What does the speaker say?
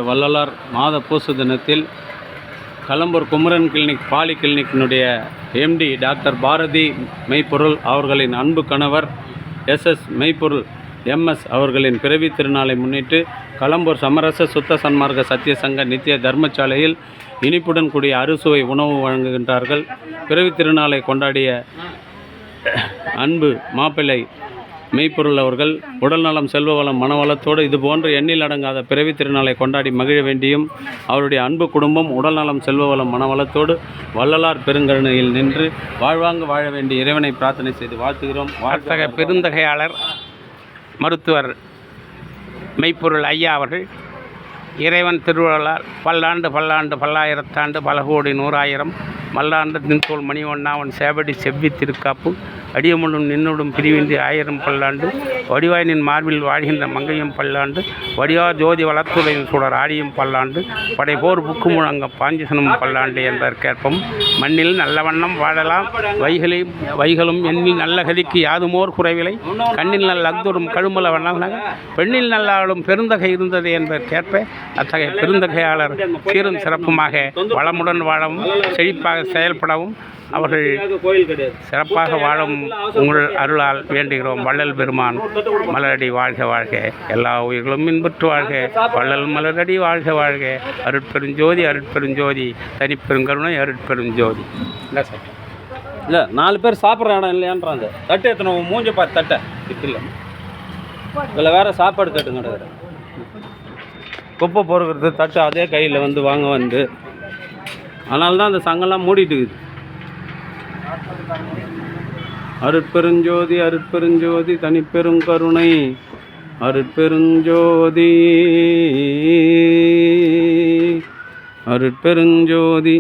வள்ளலார் மாத பூசு தினத்தில் களம்பூர் குமரன் கிளினிக் பாலி கிளினிக்கினுடைய எம்டி டாக்டர் பாரதி மெய்ப்பொருள் அவர்களின் அன்பு கணவர் எஸ்எஸ் மெய்ப்பொருள் எம்எஸ் அவர்களின் பிறவி திருநாளை முன்னிட்டு களம்பூர் சமரச சுத்த சன்மார்க்க சத்திய சங்க நித்திய தர்மசாலையில் இனிப்புடன் கூடிய அறுசுவை உணவு வழங்குகின்றார்கள். பிறவி திருநாளை கொண்டாடிய அன்பு மாப்பிள்ளை மெய்ப்பொருள் அவர்கள் உடல்நலம் செல்வவளம் மனவளத்தோடு இதுபோன்று எண்ணில் அடங்காத பிறவி திருநாளை கொண்டாடி மகிழ வேண்டியும் அவருடைய அன்பு குடும்பம் உடல்நலம் செல்வவளம் மனவளத்தோடு வள்ளலார் பெருங்கருணையில் நின்று வாழ்வாங்கு வாழ வேண்டிய இறைவனை பிரார்த்தனை செய்து வாழ்த்துகிறோம். வார்த்தக பெருந்தகையாளர் மருத்துவர் மெய்ப்பொருள் ஐயா அவர்கள் இறைவன் திருவள்ளால் பல்லாண்டு பல்லாண்டு பல்லாயிரத்தாண்டு பல கோடி நூறாயிரம் மல்லாண்டு நின்கோள் மணி ஒன்னாவன் சேவடி செவ்வி திருக்காப்பு அடியமுள்ளும் நின்னுடும் பிரிவின்றி ஆயிரம் பல்லாண்டு வடிவாயினின் மார்பில் வாழ்கின்ற மங்கையும் பல்லாண்டு வடிவா ஜோதி வளத்துறையின் சுடர் ஆடியும் பல்லாண்டு படைபோர் புக்கு முழங்க பாஞ்சிசனும் பல்லாண்டு என்பதற்கேற்பம் மண்ணில் நல்ல வண்ணம் வாழலாம் வைகளும் எண்ணில் நல்ல கதிக்கு யாதுமோர் குறைவிலை கண்ணில் நல்ல அக்தொரும் கழுமல வண்ணம் பெண்ணில் நல்லாளும் பெருந்தகை இருந்தது என்பதற்கேற்ப அத்தகைய பெருந்தகையாளர் சீரும் சிறப்புமாக வளமுடன் வாழவும் செழிப்பாக செயல்படவும் அவர்கள் சிறப்பாக வாழும் உங்கள் அருளால் வேண்டுகிறோம். வள்ளல் பெருமான் மலரடி வாழ்க வாழ்க, எல்லா உயிர்களும் இன்புற்று வாழ்க, வள்ளல் மலரடி வாழ்க வாழ்க, அருட்பெருஞ்சோதி அருட்பெருஞ்சோதி தனிப்பெருங்கருணை அருட்பெருஞ்சோதி. இல்லை சார், இல்லை 4 பேர் சாப்பிட்ற இடம் இல்லையான்றாங்க. தட்டு எத்தனை மூஞ்ச பார்த்து தட்டை இல்லை, இதில் வேறு சாப்பாடு தட்டு கிடையாது. குப்பை பொறுக்கிறது தட்டு அதே கையில் வந்து வாங்க வந்து, அதனால தான் அந்த சங்கெல்லாம் மூடிட்டு இருக்குது. அருட்பெருஞ்சோதி அருட்பெருஞ்சோதி தனிப்பெருங்கருணை அருட்பெருஞ்சோதி அருட்பெருஞ்சோதி.